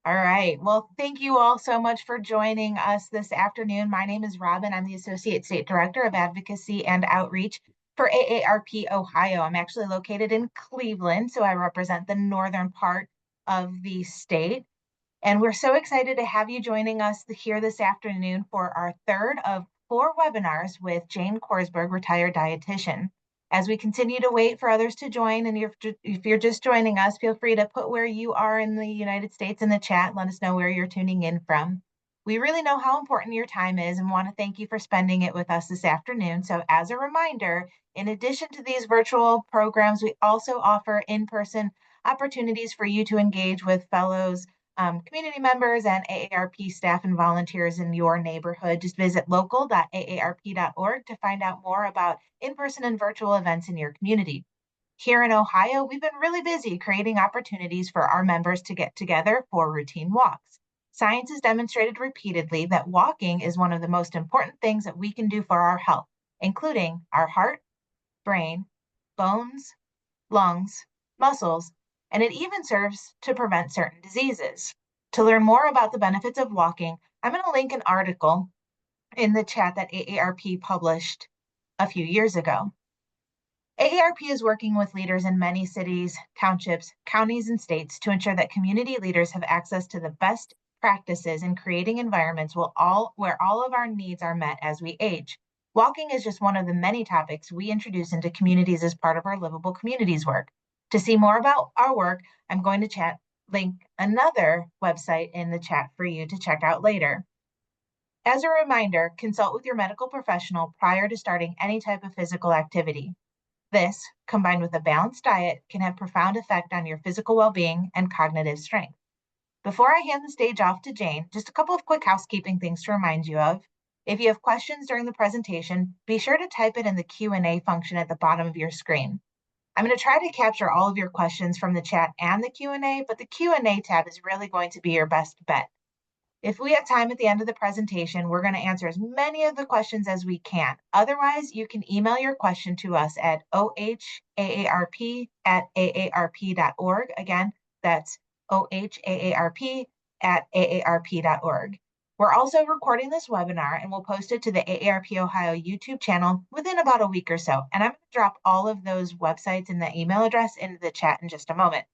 All right. Well, thank you all so much for joining us this afternoon. My name is Robin. I'm the Associate State Director of Advocacy and Outreach for AARP Ohio. I'm actually located in Cleveland, so I represent the northern part of the state. And we're so excited to have you joining us here this afternoon for our third of four webinars with Jane Korsberg, retired dietitian. As we continue to wait for others to join, and if you're just joining us, feel free to put where you are in the United States in the chat. Let us know where you're tuning in from. We really know how important your time is and want to thank you for spending it with us this afternoon. So as a reminder, in addition to these virtual programs, we also offer in-person opportunities for you to engage with fellows, community members, and AARP staff and volunteers in your neighborhood. Just visit local.aarp.org to find out more about in-person and virtual events in your community. Here in Ohio, we've been really busy creating opportunities for our members to get together for routine walks. Science has demonstrated repeatedly that walking is one of the most important things that we can do for our health, including our heart, brain, bones, lungs, muscles, and it even serves to prevent certain diseases. To learn more about the benefits of walking, I'm going to link an article in the chat that AARP published a few years ago. AARP is working with leaders in many cities, townships, counties, and states to ensure that community leaders have access to the best practices in creating environments where all of our needs are met as we age. Walking is just one of the many topics we introduce into communities as part of our Livable Communities work. To see more about our work, I'm going to link another website in the chat for you to check out later. As a reminder, consult with your medical professional prior to starting any type of physical activity. This, combined with a balanced diet, can have profound effect on your physical well-being and cognitive strength. Before I hand the stage off to Jane, just a couple of quick housekeeping things to remind you of. If you have questions during the presentation, be sure to type it in the Q&A function at the bottom of your screen. I'm going to try to capture all of your questions from the chat and the Q&A, but the Q&A tab is really going to be your best bet. If we have time at the end of the presentation, we're going to answer as many of the questions as we can. Otherwise, you can email your question to us at ohaarp@aarp.org. Again, that's ohaarp@aarp.org. We're also recording this webinar and we'll post it to the AARP Ohio YouTube channel within about a week or so. And I'm going to drop all of those websites and the email address into the chat in just a moment.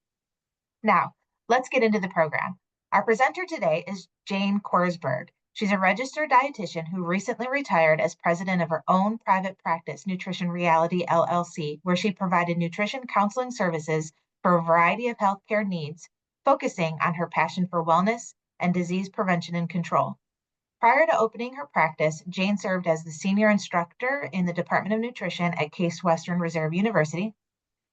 Now, let's get into the program. Our presenter today is Jane Korsberg. She's a registered dietitian who recently retired as president of her own private practice, Nutrition Reality LLC, where she provided nutrition counseling services for a variety of healthcare needs, focusing on her passion for wellness and disease prevention and control. Prior to opening her practice, Jane served as the senior instructor in the Department of Nutrition at Case Western Reserve University.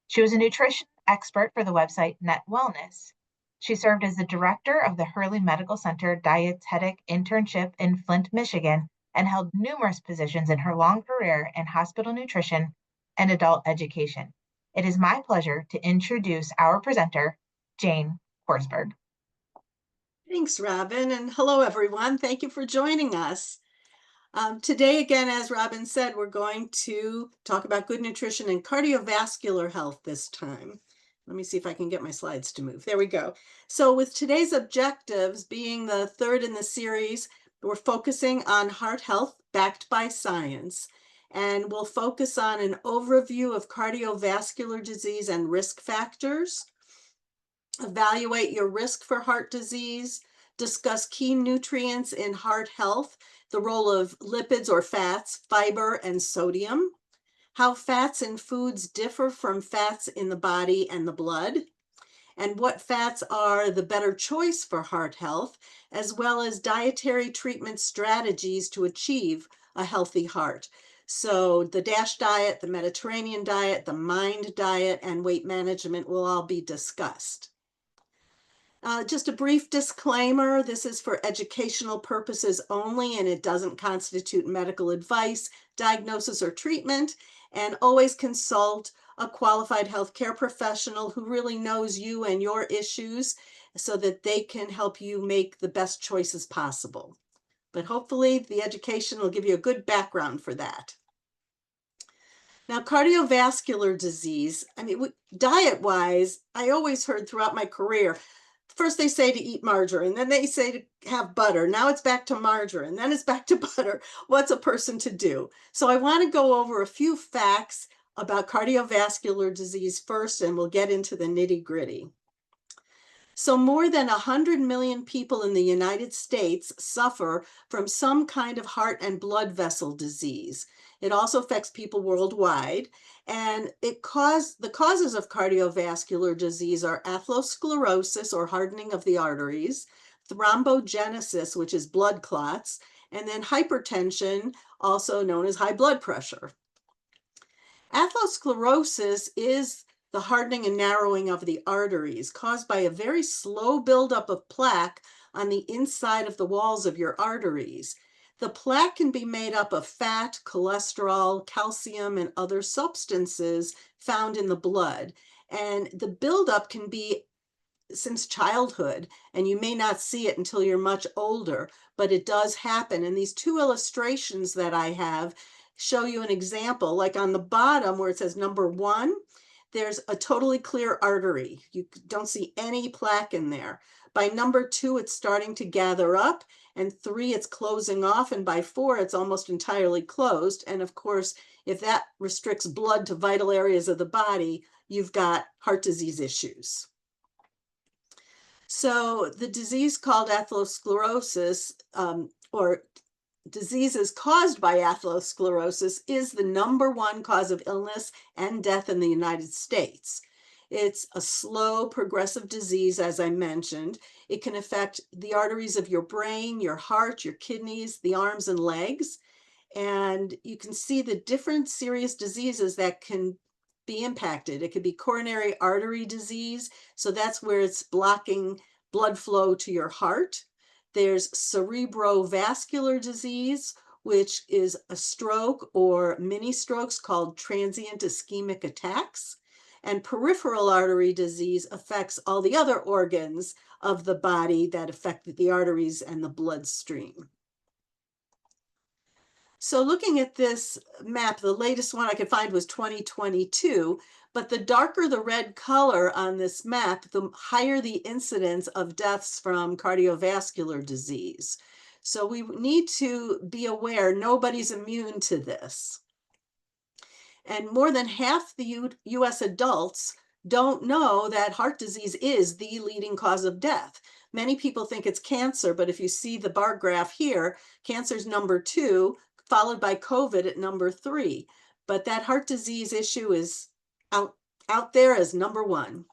She was a nutrition expert for the website Net Wellness. She served as the director of the Hurley Medical Center dietetic internship in Flint, Michigan, and held numerous positions in her long career in hospital nutrition and adult education. It is my pleasure to introduce our presenter, Jane Korsberg. Thanks, Robin, and hello, everyone. Thank you for joining us. Today, again, as Robin said, we're going to talk about good nutrition and cardiovascular health this time. Let me see if I can get my slides to move. There we go. So with today's objectives being the third in the series, we're focusing on heart health backed by science. And we'll focus on an overview of cardiovascular disease and risk factors, evaluate your risk for heart disease, discuss key nutrients in heart health, the role of lipids or fats, fiber, and sodium, how fats in foods differ from fats in the body and the blood, and what fats are the better choice for heart health, as well as dietary treatment strategies to achieve a healthy heart. So the DASH diet, the Mediterranean diet, the MIND diet, and weight management will all be discussed. Just a brief disclaimer, this is for educational purposes only, and it doesn't constitute medical advice, diagnosis, or treatment, and always consult a qualified healthcare professional who really knows you and your issues so that they can help you make the best choices possible. But hopefully the education will give you a good background for that. Now, cardiovascular disease, diet-wise, I always heard throughout my career, first they say to eat margarine, then they say to have butter. Now it's back to margarine, then it's back to butter. What's a person to do? So I want to go over a few facts about cardiovascular disease first, and we'll get into the nitty-gritty. So more than 100 million people in the United States suffer from some kind of heart and blood vessel disease. It also affects people worldwide, and the causes of cardiovascular disease are atherosclerosis, or hardening of the arteries, thrombogenesis, which is blood clots, and then hypertension, also known as high blood pressure. Atherosclerosis is the hardening and narrowing of the arteries caused by a very slow buildup of plaque on the inside of the walls of your arteries. The plaque can be made up of fat, cholesterol, calcium, and other substances found in the blood. And the buildup can be since childhood, and you may not see it until you're much older, but it does happen. And these two illustrations that I have show you an example. Like on the bottom where it says number 1, there's a totally clear artery. You don't see any plaque in there. By number 2, it's starting to gather up, and 3, it's closing off, and by 4, it's almost entirely closed. And of course, if that restricts blood to vital areas of the body, you've got heart disease issues. So the disease called atherosclerosis, or diseases caused by atherosclerosis, is the #1 cause of illness and death in the United States. It's a slow progressive disease, as I mentioned. It can affect the arteries of your brain, your heart, your kidneys, the arms and legs. And you can see the different serious diseases that can be impacted. It could be coronary artery disease, so that's where it's blocking blood flow to your heart. There's cerebrovascular disease, which is a stroke or mini strokes called transient ischemic attacks. And peripheral artery disease affects all the other organs of the body that affect the arteries and the bloodstream. So looking at this map, the latest one I could find was 2022, but the darker the red color on this map, the higher the incidence of deaths from cardiovascular disease. So we need to be aware nobody's immune to this. And more than half the US adults don't know that heart disease is the leading cause of death. Many people think it's cancer, but if you see the bar graph here, cancer's number 2, followed by COVID at number 3. But that heart disease issue is out there as number 1.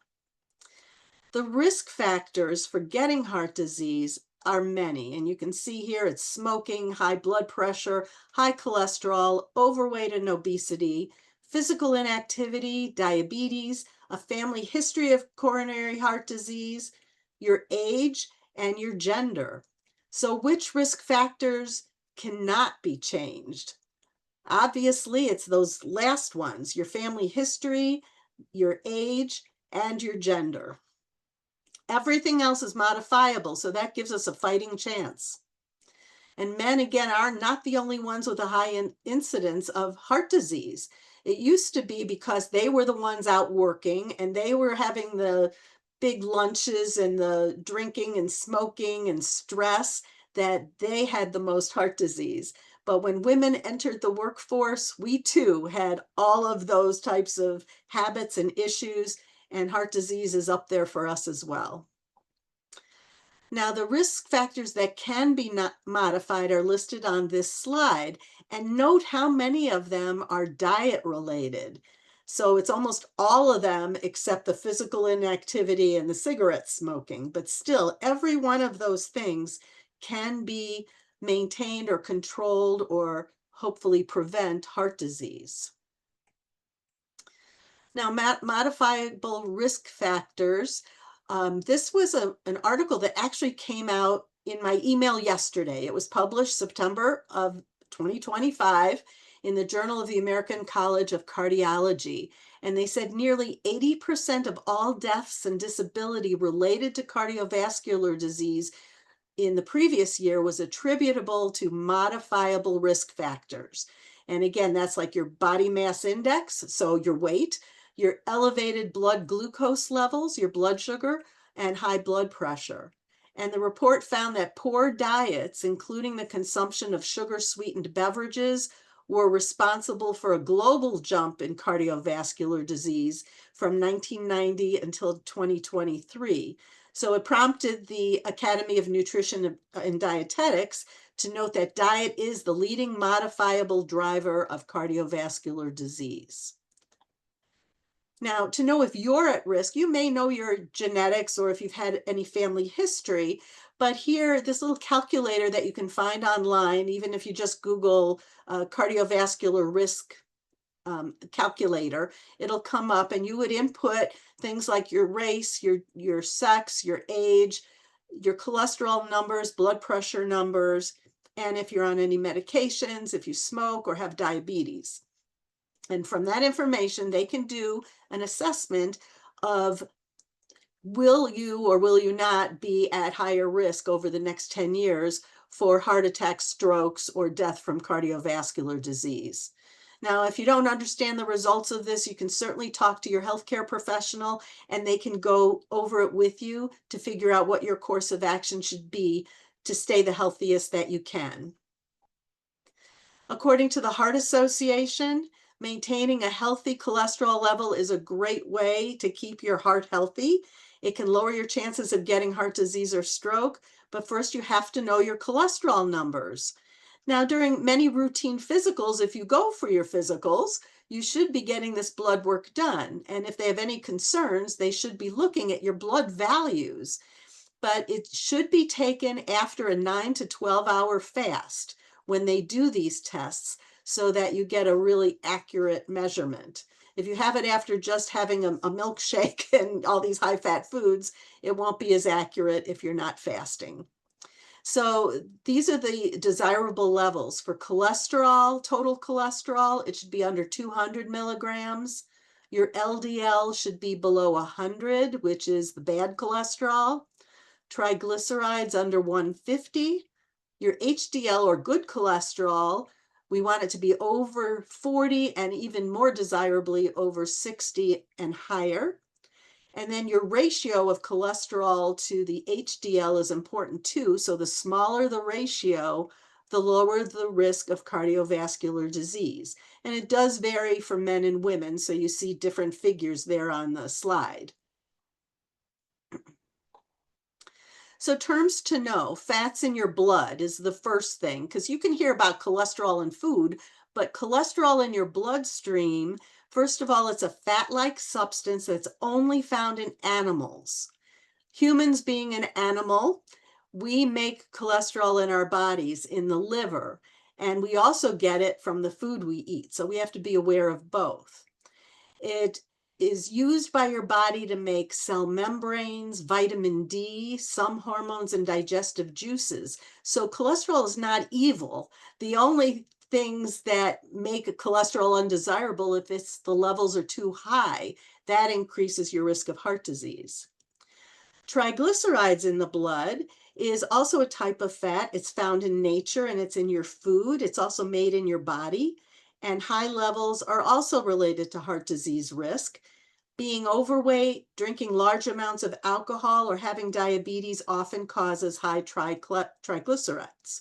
The risk factors for getting heart disease are many, and you can see here it's smoking, high blood pressure, high cholesterol, overweight and obesity, physical inactivity, diabetes, a family history of coronary heart disease, your age, and your gender. So which risk factors cannot be changed? Obviously, it's those last ones, your family history, your age, and your gender. Everything else is modifiable, so that gives us a fighting chance. And men, again, are not the only ones with a high incidence of heart disease. It used to be because they were the ones out working and they were having the big lunches and the drinking and smoking and stress that they had the most heart disease. But when women entered the workforce, we too had all of those types of habits and issues, and heart disease is up there for us as well. Now, the risk factors that can be modified are listed on this slide, and note how many of them are diet related. So it's almost all of them except the physical inactivity and the cigarette smoking, but still every one of those things can be maintained or controlled or hopefully prevent heart disease. Now, modifiable risk factors. This was an article that actually came out in my email yesterday. It was published September of 2025 in the Journal of the American College of Cardiology. And they said nearly 80% of all deaths and disability related to cardiovascular disease in the previous year was attributable to modifiable risk factors. And again, that's like your body mass index, so your weight, your elevated blood glucose levels, your blood sugar, and high blood pressure. And the report found that poor diets, including the consumption of sugar-sweetened beverages, were responsible for a global jump in cardiovascular disease from 1990 until 2023. So it prompted the Academy of Nutrition and Dietetics to note that diet is the leading modifiable driver of cardiovascular disease. Now, to know if you're at risk, you may know your genetics or if you've had any family history, but here, this little calculator that you can find online, even if you just Google cardiovascular risk calculator, it'll come up and you would input things like your race, your sex, your age, your cholesterol numbers, blood pressure numbers, and if you're on any medications, if you smoke or have diabetes. And from that information, they can do an assessment of will you or will you not be at higher risk over the next 10 years for heart attacks, strokes, or death from cardiovascular disease. Now, if you don't understand the results of this, you can certainly talk to your healthcare professional and they can go over it with you to figure out what your course of action should be to stay the healthiest that you can. According to the Heart Association, maintaining a healthy cholesterol level is a great way to keep your heart healthy. It can lower your chances of getting heart disease or stroke, but first you have to know your cholesterol numbers. Now, during many routine physicals, if you go for your physicals, you should be getting this blood work done. And if they have any concerns, they should be looking at your blood values. But it should be taken after a 9 to 12-hour fast when they do these tests so that you get a really accurate measurement. If you have it after just having a milkshake and all these high-fat foods, it won't be as accurate if you're not fasting. So these are the desirable levels. For cholesterol, total cholesterol, it should be under 200 milligrams. Your LDL should be below 100, which is the bad cholesterol. Triglycerides under 150. Your HDL or good cholesterol, we want it to be over 40 and even more desirably over 60 and higher. And then your ratio of cholesterol to the HDL is important too. So the smaller the ratio, the lower the risk of cardiovascular disease. And it does vary for men and women. So you see different figures there on the slide. So terms to know, fats in your blood is the first thing, because you can hear about cholesterol in food, but cholesterol in your bloodstream, first of all, it's a fat-like substance that's only found in animals. Humans being an animal, we make cholesterol in our bodies, in the liver, and we also get it from the food we eat. So we have to be aware of both. It is used by your body to make cell membranes, vitamin D, some hormones, and digestive juices. So cholesterol is not evil. The only things that make cholesterol undesirable, if the levels are too high, that increases your risk of heart disease. Triglycerides in the blood is also a type of fat. It's found in nature and it's in your food. It's also made in your body. And high levels are also related to heart disease risk. Being overweight, drinking large amounts of alcohol, or having diabetes often causes high triglycerides.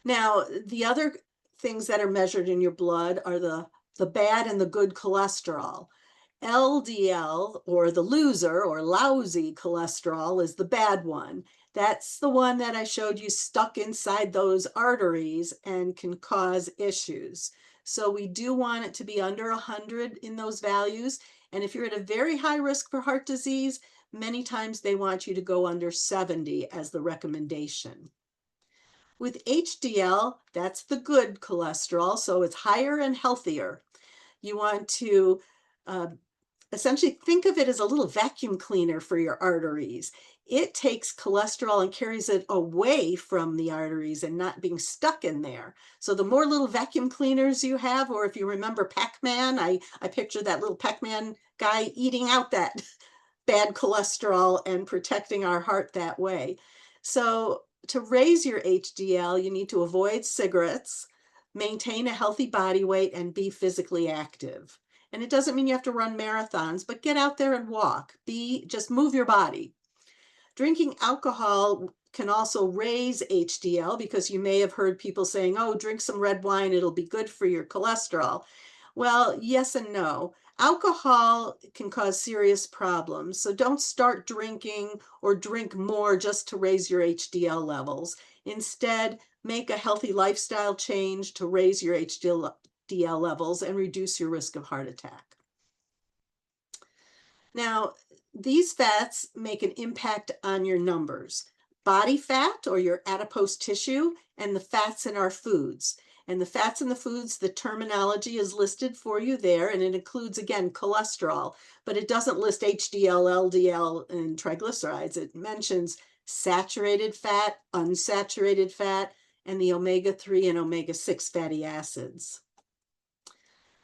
Now, the other things that are measured in your blood are the bad and the good cholesterol. LDL, or the loser or lousy cholesterol, is the bad one. That's the one that I showed you stuck inside those arteries and can cause issues. So we do want it to be under 100 in those values. And if you're at a very high risk for heart disease, many times they want you to go under 70 as the recommendation. With HDL, that's the good cholesterol, so it's higher and healthier. You want to essentially think of it as a little vacuum cleaner for your arteries. It takes cholesterol and carries it away from the arteries and not being stuck in there. So the more little vacuum cleaners you have, or if you remember Pac-Man, I picture that little Pac-Man guy eating out that bad cholesterol and protecting our heart that way. So to raise your HDL, you need to avoid cigarettes, maintain a healthy body weight, and be physically active. And it doesn't mean you have to run marathons, but get out there and walk. Just move your body. Drinking alcohol can also raise HDL, because you may have heard people saying, oh, drink some red wine, it'll be good for your cholesterol. Well, yes and no. Alcohol can cause serious problems, so don't start drinking or drink more just to raise your HDL levels. Instead, make a healthy lifestyle change to raise your HDL levels and reduce your risk of heart attack. Now, these fats make an impact on your numbers: body fat, or your adipose tissue, and the fats in our foods. And the fats in the foods, the terminology is listed for you there, and it includes, again, cholesterol, but it doesn't list HDL, LDL, and triglycerides. It mentions saturated fat, unsaturated fat, and the omega-3 and omega-6 fatty acids.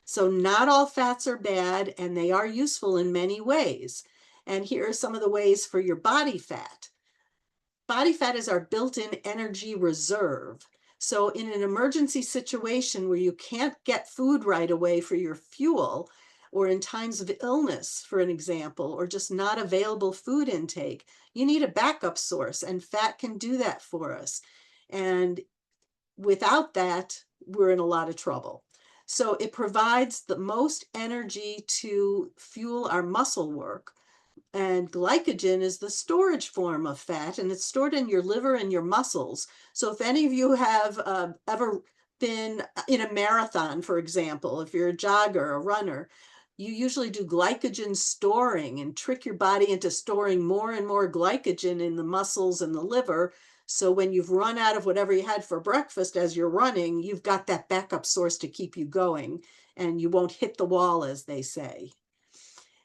So not all fats are bad, and they are useful in many ways. And here are some of the ways for your body fat. Body fat is our built-in energy reserve. So in an emergency situation where you can't get food right away for your fuel, or in times of illness, for an example, or just not available food intake, you need a backup source, and fat can do that for us. And without that, we're in a lot of trouble. So it provides the most energy to fuel our muscle work. And glycogen is the storage form of fat, and it's stored in your liver and your muscles. So if any of you have ever been in a marathon, for example, if you're a jogger, a runner, you usually do glycogen storing and trick your body into storing more and more glycogen in the muscles and the liver. So when you've run out of whatever you had for breakfast as you're running, you've got that backup source to keep you going, and you won't hit the wall, as they say.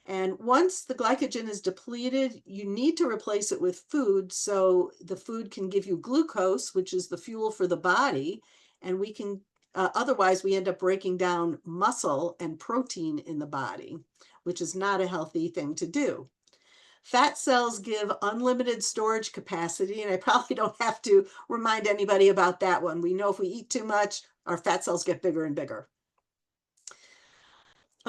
And once the glycogen is depleted, you need to replace it with food, so the food can give you glucose, which is the fuel for the body, and we can otherwise we end up breaking down muscle and protein in the body, which is not a healthy thing to do. Fat cells give unlimited storage capacity, and I probably don't have to remind anybody about that one. We know if we eat too much, our fat cells get bigger and bigger.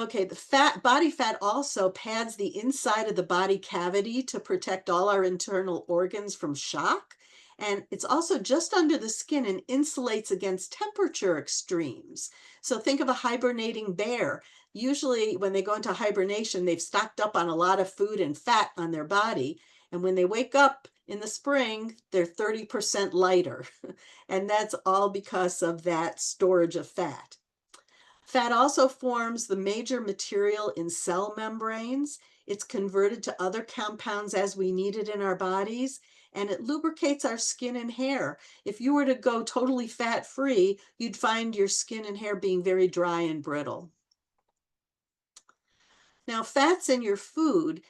Okay, the body fat also pads the inside of the body cavity to protect all our internal organs from shock. And it's also just under the skin and insulates against temperature extremes. So think of a hibernating bear. Usually when they go into hibernation, they've stocked up on a lot of food and fat on their body. And when they wake up in the spring, they're 30% lighter. And that's all because of that storage of fat. Fat also forms the major material in cell membranes. It's converted to other compounds as we need it in our bodies, and it lubricates our skin and hair. If you were to go totally fat-free, you'd find your skin and hair being very dry and brittle. Now, fats in your food,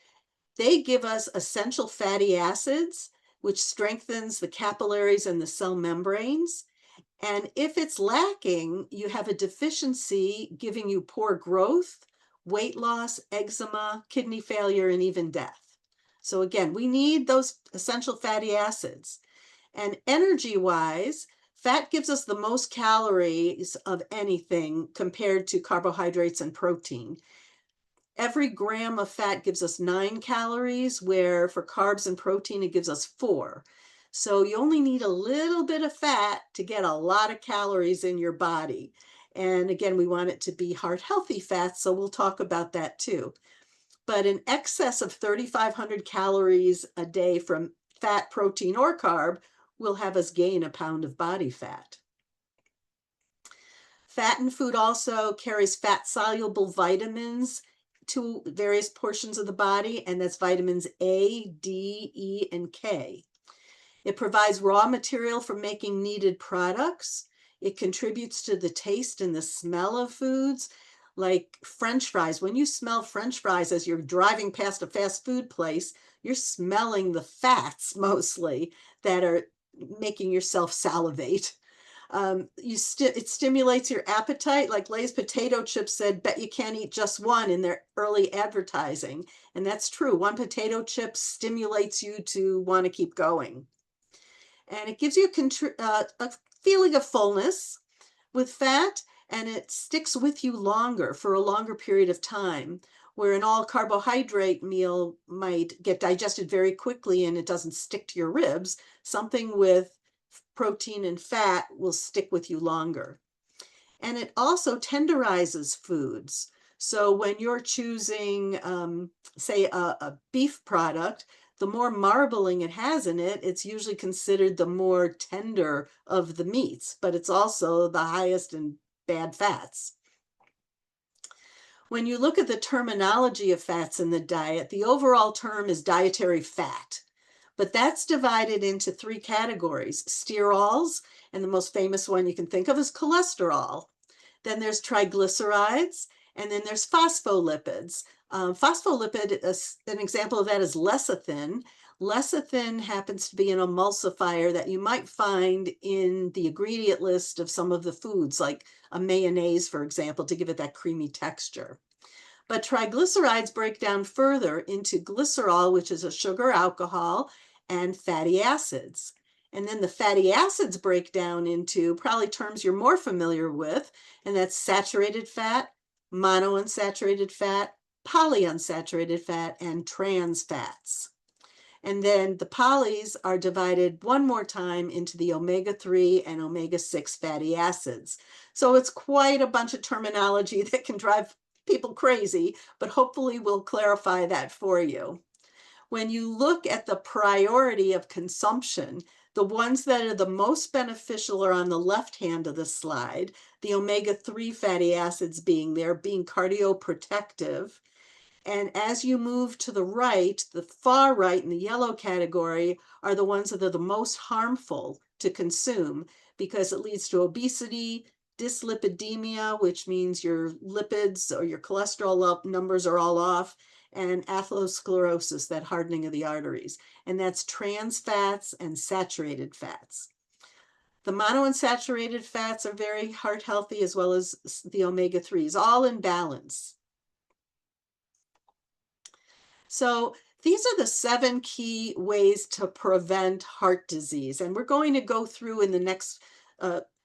they give us essential fatty acids, which strengthens the capillaries and the cell membranes. And if it's lacking, you have a deficiency, giving you poor growth, weight loss, eczema, kidney failure, and even death. So again, we need those essential fatty acids. And energy-wise, fat gives us the most calories of anything compared to carbohydrates and protein. Every gram of fat gives us 9 calories, where for carbs and protein, it gives us 4. So you only need a little bit of fat to get a lot of calories in your body. And again, we want it to be heart healthy fats, so we'll talk about that too. But in excess of 3,500 calories a day from fat, protein, or carb will have us gain a pound of body fat. Fat in food also carries fat-soluble vitamins to various portions of the body, and that's vitamins A, D, E, and K. It provides raw material for making needed products. It contributes to the taste and the smell of foods, like French fries. When you smell French fries as you're driving past a fast food place, you're smelling the fats mostly that are making yourself salivate. It stimulates your appetite, like Lay's potato chips said, bet you can't eat just one in their early advertising. And that's true. One potato chip stimulates you to want to keep going. And it gives you a feeling of fullness. With fat, and it sticks with you longer for a longer period of time, where an all carbohydrate meal might get digested very quickly and it doesn't stick to your ribs. Something with protein and fat will stick with you longer. And it also tenderizes foods. So when you're choosing, say, a beef product, the more marbling it has in it, it's usually considered the more tender of the meats, but it's also the highest in bad fats. When you look at the terminology of fats in the diet, the overall term is dietary fat, but that's divided into three categories: sterols, and the most famous one you can think of is cholesterol. Then there's triglycerides, and then there's phospholipids. Phospholipid, an example of that is lecithin. Lecithin happens to be an emulsifier that you might find in the ingredient list of some of the foods, like a mayonnaise, for example, to give it that creamy texture. But triglycerides break down further into glycerol, which is a sugar alcohol, and fatty acids. And then the fatty acids break down into probably terms you're more familiar with, and that's saturated fat, monounsaturated fat, polyunsaturated fat, and trans fats. And then the polys are divided one more time into the omega-3 and omega-6 fatty acids. So it's quite a bunch of terminology that can drive people crazy, but hopefully we'll clarify that for you. When you look at the priority of consumption, the ones that are the most beneficial are on the left hand of the slide, the omega-3 fatty acids being cardioprotective. And as you move to the right, the far right in the yellow category are the ones that are the most harmful to consume, because it leads to obesity, dyslipidemia, which means your lipids or your cholesterol numbers are all off, and atherosclerosis, that hardening of the arteries. And that's trans fats and saturated fats. The monounsaturated fats are very heart healthy, as well as the omega-3s, all in balance. So these are the 7 key ways to prevent heart disease. And we're going to go through in the next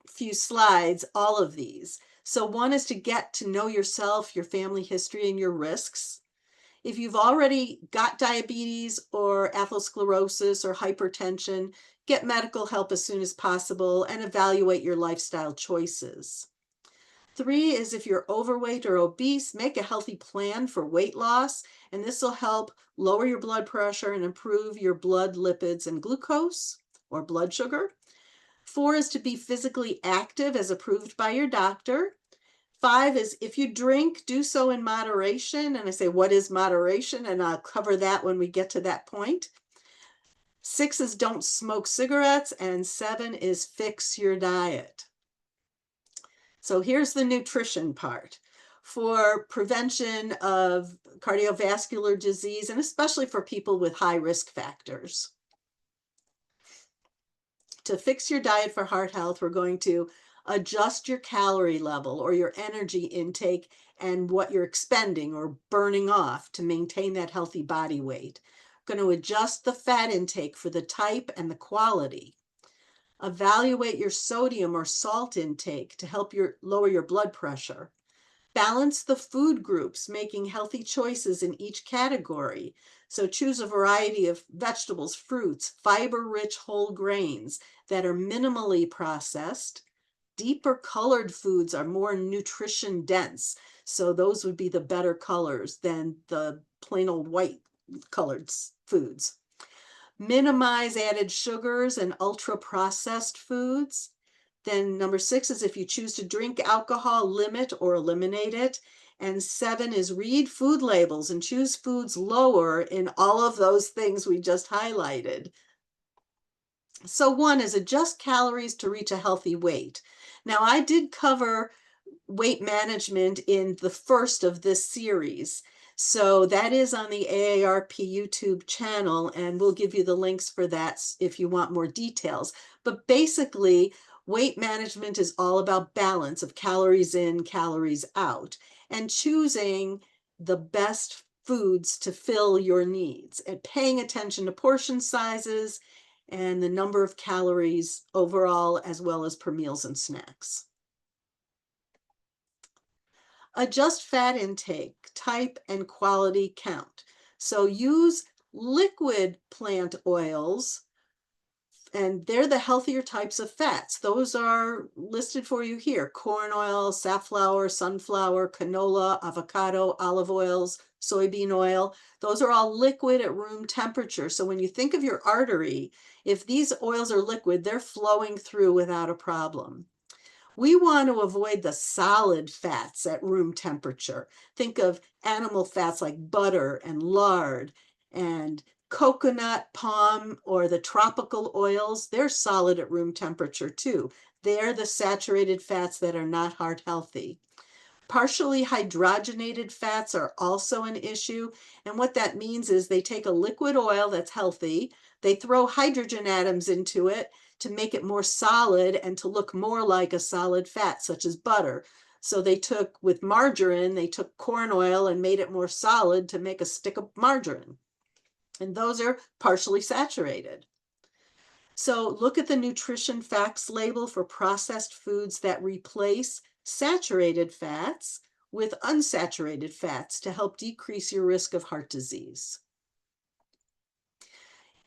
few slides all of these. So one is to get to know yourself, your family history, and your risks. If you've already got diabetes or atherosclerosis or hypertension, get medical help as soon as possible and evaluate your lifestyle choices. 3 is if you're overweight or obese, make a healthy plan for weight loss, and this will help lower your blood pressure and improve your blood lipids and glucose or blood sugar. 4 is to be physically active as approved by your doctor. 5 is if you drink, do so in moderation. And I say, what is moderation? And I'll cover that when we get to that point. 6 is don't smoke cigarettes. And 7 is fix your diet. So here's the nutrition part. For prevention of cardiovascular disease, and especially for people with high risk factors. To fix your diet for heart health, we're going to adjust your calorie level or your energy intake and what you're expending or burning off to maintain that healthy body weight. Going to adjust the fat intake for the type and the quality. Evaluate your sodium or salt intake to help lower your blood pressure. Balance the food groups, making healthy choices in each category. So choose a variety of vegetables, fruits, fiber-rich whole grains that are minimally processed. Deeper colored foods are more nutrition dense, so those would be the better colors than the plain old white colored foods. Minimize added sugars and ultra-processed foods. Then number 6 is if you choose to drink alcohol, limit or eliminate it. And 7 is read food labels and choose foods lower in all of those things we just highlighted. So 1 is adjust calories to reach a healthy weight. Now, I did cover weight management in the first of this series. So that is on the AARP YouTube channel, and we'll give you the links for that if you want more details. But basically, weight management is all about balance of calories in, calories out, and choosing the best foods to fill your needs and paying attention to portion sizes and the number of calories overall, as well as per meals and snacks. Adjust fat intake, type, and quality count. So use liquid plant oils, and they're the healthier types of fats. Those are listed for you here: corn oil, safflower, sunflower, canola, avocado, olive oils, soybean oil. Those are all liquid at room temperature. So when you think of your artery, if these oils are liquid, they're flowing through without a problem. We want to avoid the solid fats at room temperature. Think of animal fats like butter and lard and coconut, palm, or the tropical oils. They're solid at room temperature too. They're the saturated fats that are not heart healthy. Partially hydrogenated fats are also an issue. And what that means is they take a liquid oil that's healthy, they throw hydrogen atoms into it to make it more solid and to look more like a solid fat, such as butter. So they took, with margarine, they took corn oil and made it more solid to make a stick of margarine. And those are partially saturated. So look at the nutrition facts label for processed foods that replace saturated fats with unsaturated fats to help decrease your risk of heart disease.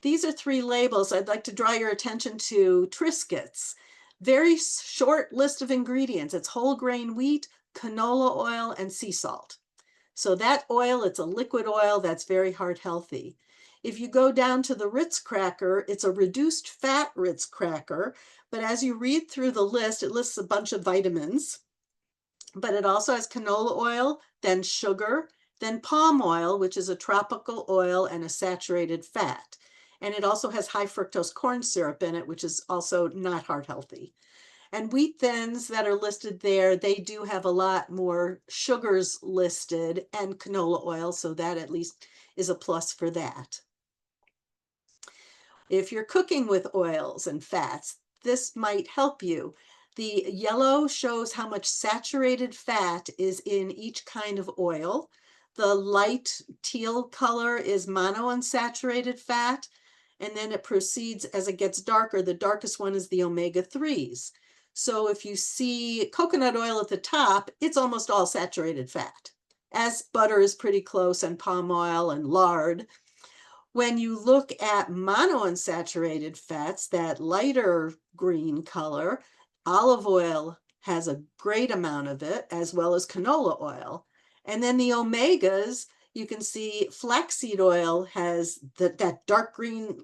These are 3 labels I'd like to draw your attention to. Triscuits, very short list of ingredients. It's whole grain wheat, canola oil, and sea salt. So that oil, it's a liquid oil that's very heart healthy. If you go down to the Ritz cracker, it's a reduced fat Ritz cracker, but as you read through the list, it lists a bunch of vitamins, but it also has canola oil, then sugar, then palm oil, which is a tropical oil and a saturated fat. And it also has high fructose corn syrup in it, which is also not heart healthy. And wheat thins that are listed there, they do have a lot more sugars listed and canola oil, so that at least is a plus for that. If you're cooking with oils and fats, this might help you. The yellow shows how much saturated fat is in each kind of oil. The light teal color is monounsaturated fat, and then it proceeds as it gets darker. The darkest one is the omega-3s. So if you see coconut oil at the top, it's almost all saturated fat, as butter is pretty close, and palm oil and lard. When you look at monounsaturated fats, that lighter green color, olive oil has a great amount of it, as well as canola oil. And then the omegas, you can see flaxseed oil has that dark green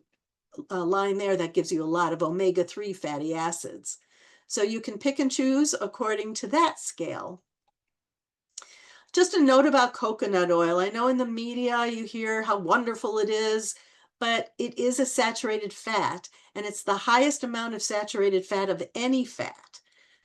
line there that gives you a lot of omega-3 fatty acids. So you can pick and choose according to that scale. Just a note about coconut oil. I know in the media you hear how wonderful it is, but it is a saturated fat, and it's the highest amount of saturated fat of any fat.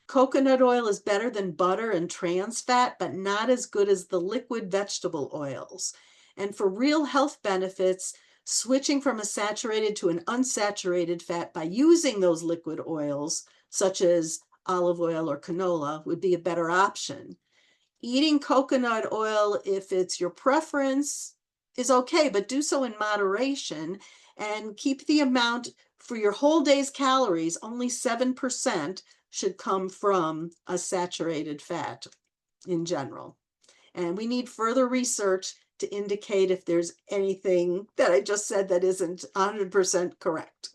Coconut oil is better than butter and trans fat, but not as good as the liquid vegetable oils. And for real health benefits, switching from a saturated to an unsaturated fat by using those liquid oils, such as olive oil or canola, would be a better option. Eating coconut oil, if it's your preference, is okay, but do so in moderation and keep the amount for your whole day's calories. Only 7% should come from a saturated fat in general. And we need further research to indicate if there's anything that I just said that isn't 100% correct.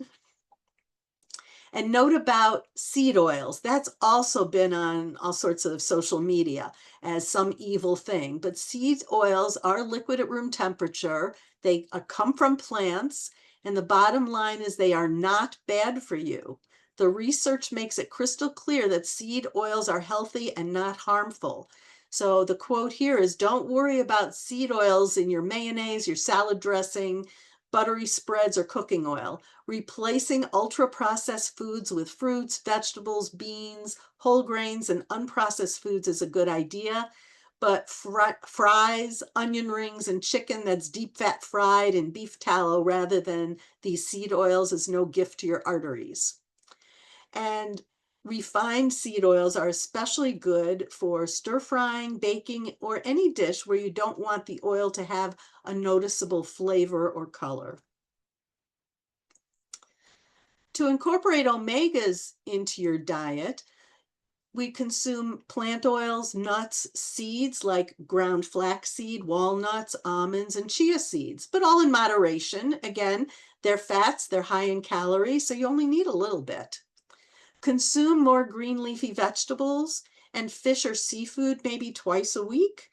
And note about seed oils. That's also been on all sorts of social media as some evil thing. But seed oils are liquid at room temperature. They come from plants. And the bottom line is they are not bad for you. The research makes it crystal clear that seed oils are healthy and not harmful. So the quote here is, don't worry about seed oils in your mayonnaise, your salad dressing, buttery spreads, or cooking oil. Replacing ultra-processed foods with fruits, vegetables, beans, whole grains, and unprocessed foods is a good idea. But fries, onion rings, and chicken that's deep fat fried in beef tallow rather than these seed oils is no gift to your arteries. And refined seed oils are especially good for stir frying, baking, or any dish where you don't want the oil to have a noticeable flavor or color. To incorporate omegas into your diet, We consume plant oils, nuts, seeds like ground flaxseed, walnuts, almonds, and chia seeds, but all in moderation. Again, they're fats, they're high in calories, so you only need a little bit. Consume more green leafy vegetables and fish or seafood maybe twice a week.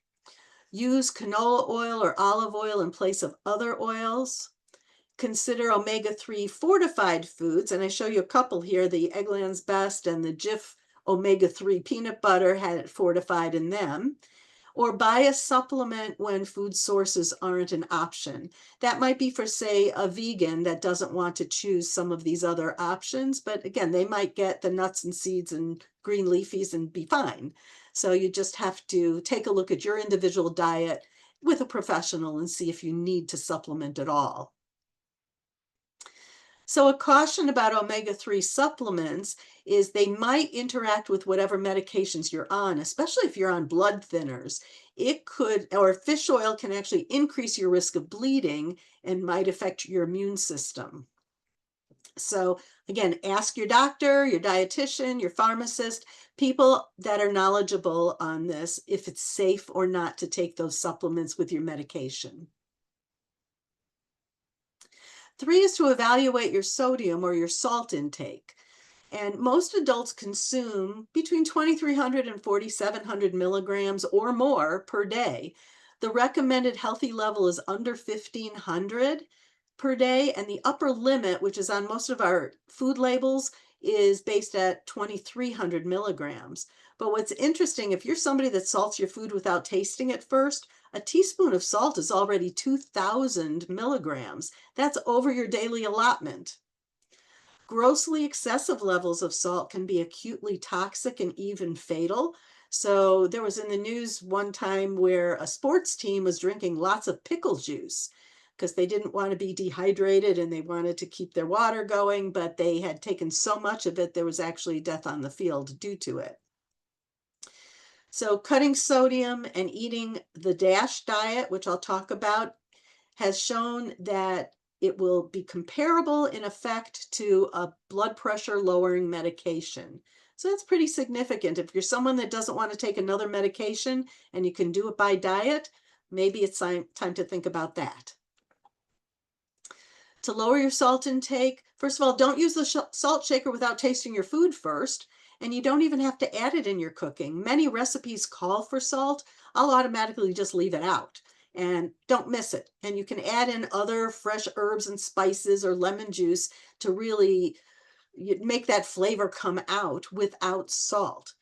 Use canola oil or olive oil in place of other oils. Consider omega-3 fortified foods, and I show you a couple here, the Eggland's Best and the Jif omega-3 peanut butter had it fortified in them. Or buy a supplement when food sources aren't an option. That might be for, say, a vegan that doesn't want to choose some of these other options, but again, they might get the nuts and seeds and green leafies and be fine. So you just have to take a look at your individual diet with a professional and see if you need to supplement at all. So a caution about omega-3 supplements is they might interact with whatever medications you're on, especially if you're on blood thinners. It could, or fish oil can actually increase your risk of bleeding and might affect your immune system. So again, ask your doctor, your dietitian, your pharmacist, people that are knowledgeable on this, if it's safe or not to take those supplements with your medication. 3 is to evaluate your sodium or your salt intake. And most adults consume between 2,300 and 4,700 milligrams or more per day. The recommended healthy level is under 1,500 per day, and the upper limit, which is on most of our food labels, is based at 2,300 milligrams. But what's interesting, if you're somebody that salts your food without tasting it first, a teaspoon of salt is already 2,000 milligrams. That's over your daily allotment. Grossly excessive levels of salt can be acutely toxic and even fatal. So there was in the news one time where a sports team was drinking lots of pickle juice because they didn't want to be dehydrated and they wanted to keep their water going, but they had taken so much of it, there was actually death on the field due to it. So cutting sodium and eating the DASH diet, which I'll talk about, has shown that it will be comparable in effect to a blood pressure lowering medication. So that's pretty significant. If you're someone that doesn't want to take another medication and you can do it by diet, maybe it's time to think about that. To lower your salt intake, first of all, don't use the salt shaker without tasting your food first. And you don't even have to add it in your cooking. Many recipes call for salt. I'll automatically just leave it out and don't miss it. And you can add in other fresh herbs and spices or lemon juice to really make that flavor come out without salt.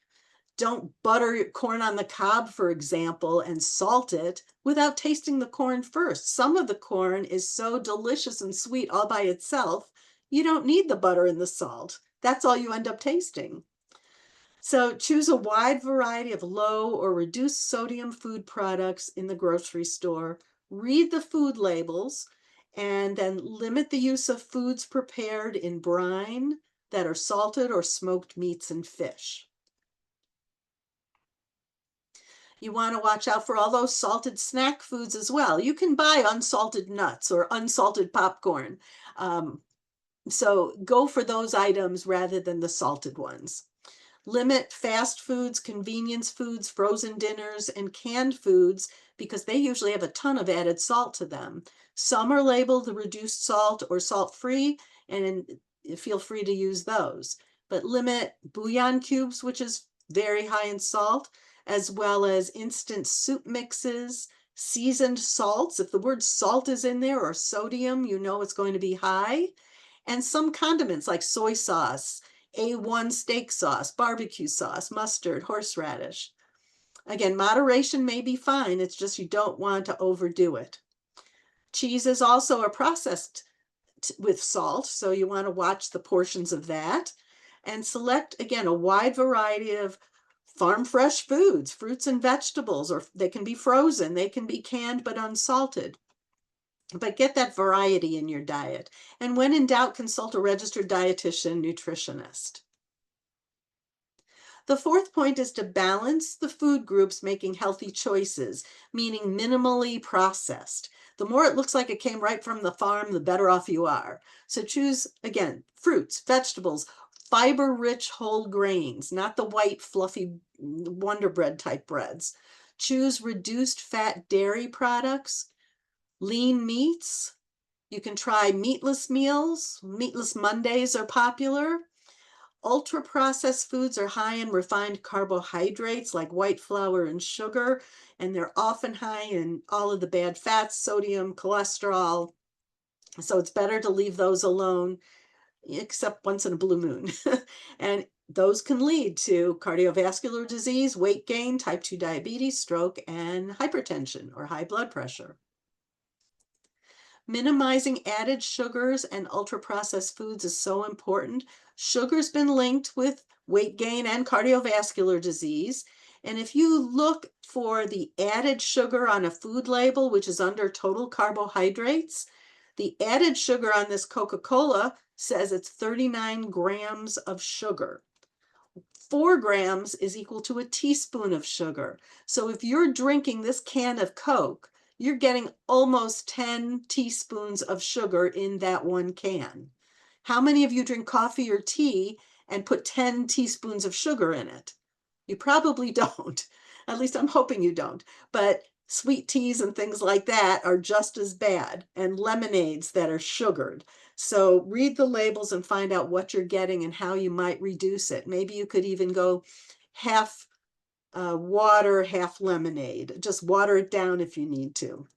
Don't butter corn on the cob, for example, and salt it without tasting the corn first. Some of the corn is so delicious and sweet all by itself, you don't need the butter and the salt. That's all you end up tasting. So choose a wide variety of low or reduced sodium food products in the grocery store. Read the food labels and then limit the use of foods prepared in brine that are salted or smoked meats and fish. You want to watch out for all those salted snack foods as well. You can buy unsalted nuts or unsalted popcorn. So go for those items rather than the salted ones. Limit fast foods, convenience foods, frozen dinners, and canned foods because they usually have a ton of added salt to them. Some are labeled reduced salt or salt-free, and feel free to use those. But limit bouillon cubes, which is very high in salt, as well as instant soup mixes, seasoned salts. If the word salt is in there or sodium, you know it's going to be high. And some condiments like soy sauce, A1 steak sauce, barbecue sauce, mustard, horseradish. Again, moderation may be fine. It's just you don't want to overdo it. Cheese is also a processed with salt, so you want to watch the portions of that. And select, again, a wide variety of farm fresh foods, fruits and vegetables, or they can be frozen, they can be canned but unsalted. But get that variety in your diet. And when in doubt, consult a registered dietitian, nutritionist. The fourth point is to balance the food groups making healthy choices, meaning minimally processed. The more it looks like it came right from the farm, the better off you are. So choose, again, fruits, vegetables, fiber-rich whole grains, not the white, fluffy Wonder Bread type breads. Choose reduced fat dairy products, lean meats. You can try meatless meals. Meatless Mondays are popular. Ultra-processed foods are high in refined carbohydrates like white flour and sugar, and they're often high in all of the bad fats, sodium, cholesterol. So it's better to leave those alone, except once in a blue moon. And those can lead to cardiovascular disease, weight gain, type 2 diabetes, stroke, and hypertension or high blood pressure. Minimizing added sugars and ultra-processed foods is so important. Sugar's been linked with weight gain and cardiovascular disease. And if you look for the added sugar on a food label, which is under total carbohydrates, the added sugar on this Coca-Cola says it's 39 grams of sugar. 4 grams is equal to a teaspoon of sugar. So if you're drinking this can of Coke, you're getting almost 10 teaspoons of sugar in that one can. How many of you drink coffee or tea and put 10 teaspoons of sugar in it? You probably don't. At least I'm hoping you don't. But sweet teas and things like that are just as bad, and lemonades that are sugared. So read the labels and find out what you're getting and how you might reduce it. Maybe you could even go half water, half lemonade. Just water it down if you need to.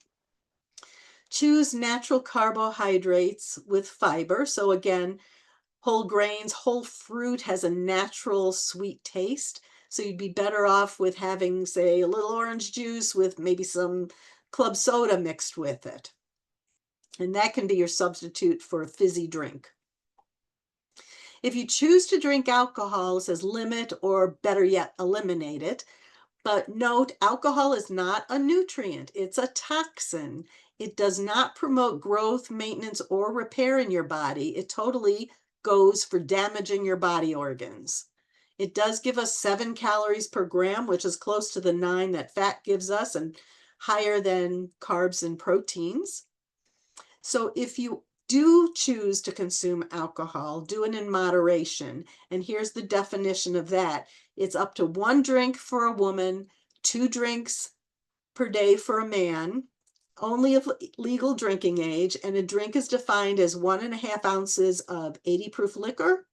Choose natural carbohydrates with fiber. So again, whole grains, whole fruit has a natural sweet taste. So you'd be better off with having, say, a little orange juice with maybe some club soda mixed with it. And that can be your substitute for a fizzy drink. If you choose to drink alcohol, it says limit or better yet, eliminate it. But note, alcohol is not a nutrient. It's a toxin. It does not promote growth, maintenance, or repair in your body. It totally goes for damaging your body organs. It does give us 7 calories per gram, which is close to the 9 that fat gives us and higher than carbs and proteins. So if you do choose to consume alcohol, do it in moderation. And here's the definition of that. It's up to 1 drink for a woman, 2 drinks per day for a man, only of legal drinking age, and a drink is defined as 1.5 ounces of 80 proof liquor,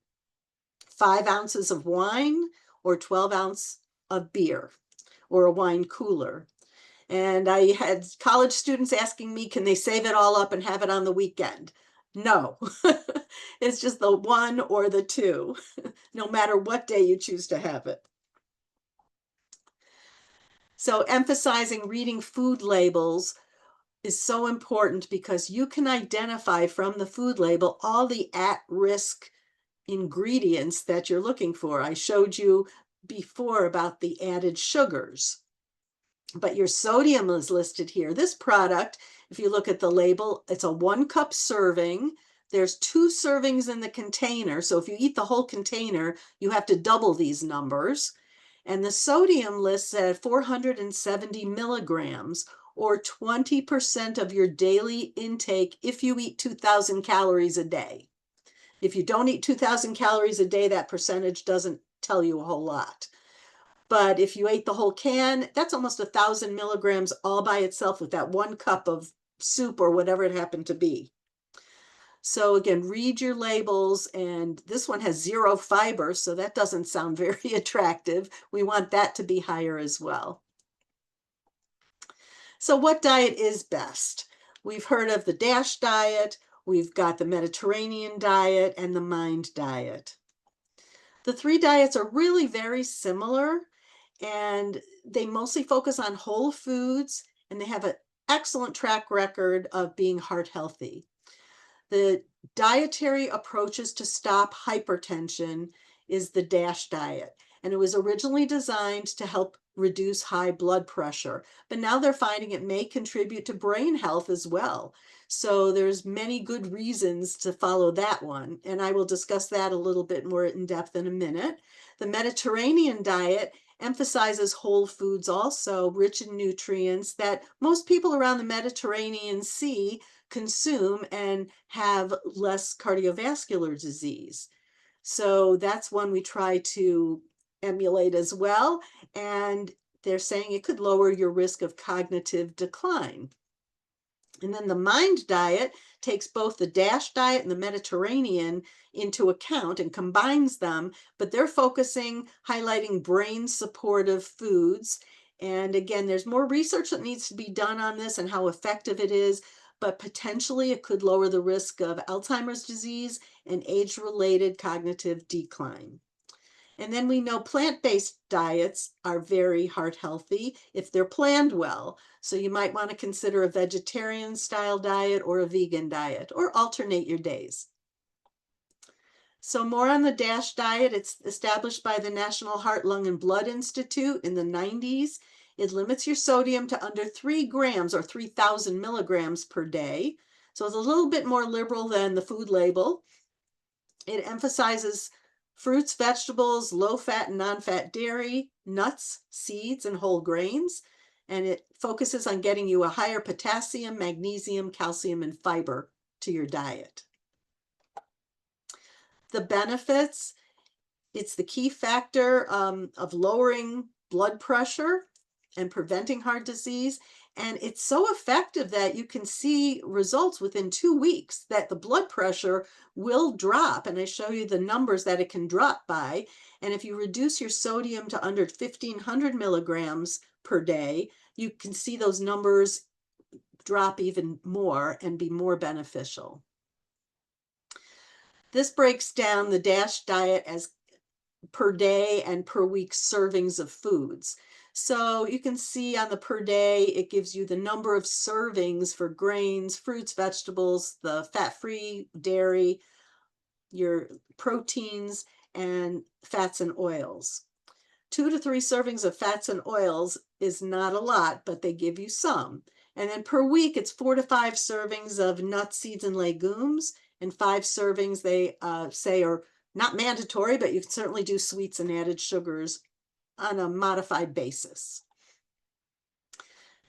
5 ounces of wine, or 12 ounces of beer, or a wine cooler. And I had college students asking me, can they save it all up and have it on the weekend? No, it's just the 1 or the 2, no matter what day you choose to have it. So emphasizing reading food labels is so important because you can identify from the food label all the at-risk ingredients that you're looking for. I showed you before about the added sugars, but your sodium is listed here. This product, if you look at the label, it's a 1 cup serving. There's 2 servings in the container. So if you eat the whole container, you have to double these numbers. And the sodium lists at 470 milligrams, or 20% of your daily intake if you eat 2,000 calories a day. If you don't eat 2,000 calories a day, that percentage doesn't tell you a whole lot. But if you ate the whole can, that's almost 1,000 milligrams all by itself with that 1 cup of soup or whatever it happened to be. So again, read your labels, and this one has 0 fiber, so that doesn't sound very attractive. We want that to be higher as well. So what diet is best? We've heard of the DASH diet, we've got the Mediterranean diet, and the MIND diet. The 3 diets are really very similar, and they mostly focus on whole foods, and they have an excellent track record of being heart healthy. The dietary approaches to stop hypertension is the DASH diet, and it was originally designed to help reduce high blood pressure, but now they're finding it may contribute to brain health as well. So there's many good reasons to follow that one, and I will discuss that a little bit more in depth in a minute. The Mediterranean diet emphasizes whole foods also, rich in nutrients that most people around the Mediterranean Sea consume and have less cardiovascular disease. So that's one we try to emulate as well. And they're saying it could lower your risk of cognitive decline. And then the MIND diet takes both the DASH diet and the Mediterranean into account and combines them, but they're focusing, highlighting brain supportive foods. And again, there's more research that needs to be done on this and how effective it is, but potentially it could lower the risk of Alzheimer's disease and age-related cognitive decline. And then we know plant-based diets are very heart healthy if they're planned well. So you might want to consider a vegetarian style diet or a vegan diet, or alternate your days. So more on the DASH diet. It's established by the National Heart, Lung, and Blood Institute in the 90s. It limits your sodium to under 3 grams or 3,000 milligrams per day. So it's a little bit more liberal than the food label. It emphasizes fruits, vegetables, low-fat and non-fat dairy, nuts, seeds, and whole grains. And it focuses on getting you a higher potassium, magnesium, calcium, and fiber to your diet. The benefits, it's the key factor of lowering blood pressure and preventing heart disease. And it's so effective that you can see results within 2 weeks, that the blood pressure will drop. And I show you the numbers that it can drop by. And if you reduce your sodium to under 1,500 milligrams per day, you can see those numbers drop even more and be more beneficial. This breaks down the DASH diet as per day and per week servings of foods. So you can see on the per day, it gives you the number of servings for grains, fruits, vegetables, the fat-free dairy, your proteins, and fats and oils. 2 to 3 servings of fats and oils is not a lot, but they give you some. And then per week, it's 4 to 5 servings of nuts, seeds, and legumes, and 5 servings they say are not mandatory, but you can certainly do sweets and added sugars on a modified basis.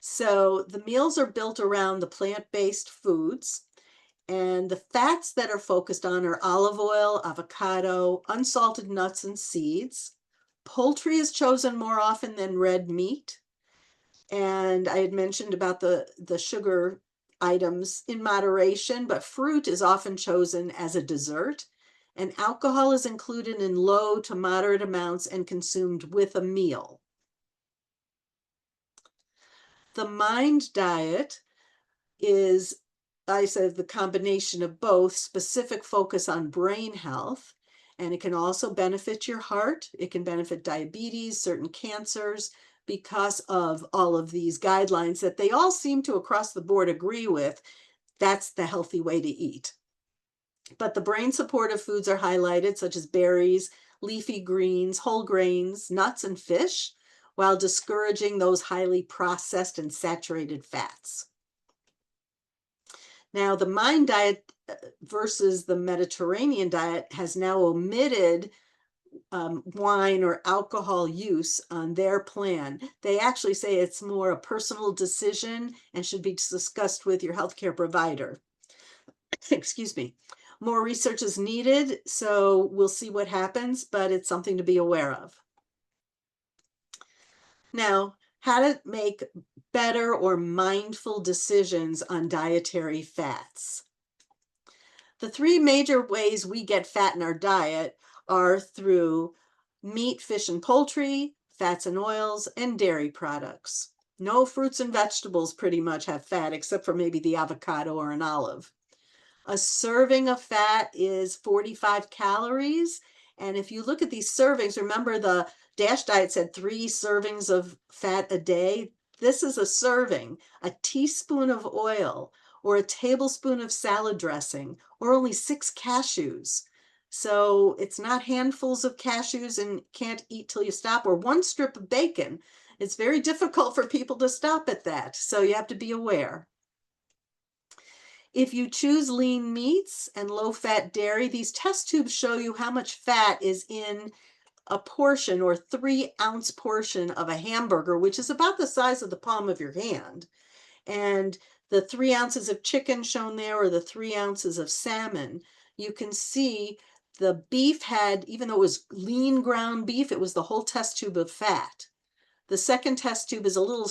So the meals are built around the plant-based foods, and the fats that are focused on are olive oil, avocado, unsalted nuts and seeds. Poultry is chosen more often than red meat. And I had mentioned about the sugar items in moderation, but fruit is often chosen as a dessert. And alcohol is included in low to moderate amounts and consumed with a meal. The MIND diet is, I said, the combination of both, specific focus on brain health, and it can also benefit your heart. It can benefit diabetes, certain cancers, because of all of these guidelines that they all seem to across the board agree with. That's the healthy way to eat. But the brain supportive foods are highlighted, such as berries, leafy greens, whole grains, nuts, and fish, while discouraging those highly processed and saturated fats. Now, the MIND diet versus the Mediterranean diet has now omitted wine or alcohol use on their plan. They actually say it's more a personal decision and should be discussed with your healthcare provider. Excuse me. More research is needed, so we'll see what happens, but it's something to be aware of. Now, how to make better or mindful decisions on dietary fats. The 3 major ways we get fat in our diet are through meat, fish, and poultry, fats and oils, and dairy products. No fruits and vegetables pretty much have fat, except for maybe the avocado or an olive. A serving of fat is 45 calories. And if you look at these servings, remember the DASH diet said 3 servings of fat a day. This is a serving, a teaspoon of oil, or a tablespoon of salad dressing, or only 6 cashews. So it's not handfuls of cashews and can't eat till you stop, or 1 strip of bacon. It's very difficult for people to stop at that. So you have to be aware. If you choose lean meats and low-fat dairy, these test tubes show you how much fat is in a portion or 3-ounce portion of a hamburger, which is about the size of the palm of your hand. And the 3 ounces of chicken shown there, or the 3 ounces of salmon, you can see The beef had, even though it was lean ground beef, it was the whole test tube of fat. The second test tube is a little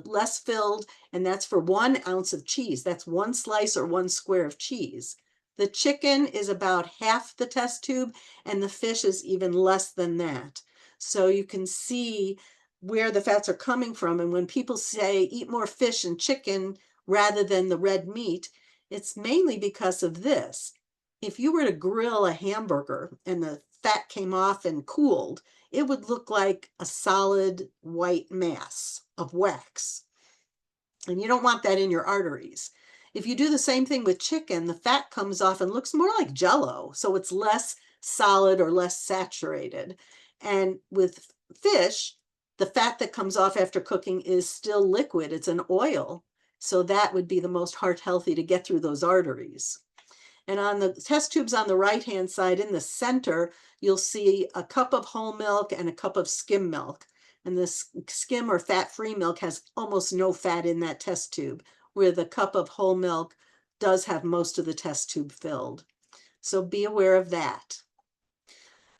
less filled, and that's for 1 ounce of cheese. That's 1 slice or 1 square of cheese. The chicken is about half the test tube, and the fish is even less than that. So you can see where the fats are coming from. And when people say eat more fish and chicken rather than the red meat, it's mainly because of this. If you were to grill a hamburger and the fat came off and cooled, it would look like a solid white mass of wax. And you don't want that in your arteries. If you do the same thing with chicken, the fat comes off and looks more like jello, so it's less solid or less saturated. And with fish, the fat that comes off after cooking is still liquid. It's an oil. So that would be the most heart healthy to get through those arteries. And on the test tubes on the right-hand side in the center, you'll see a cup of whole milk and a cup of skim milk. And this skim or fat-free milk has almost no fat in that test tube, where the cup of whole milk does have most of the test tube filled. So be aware of that.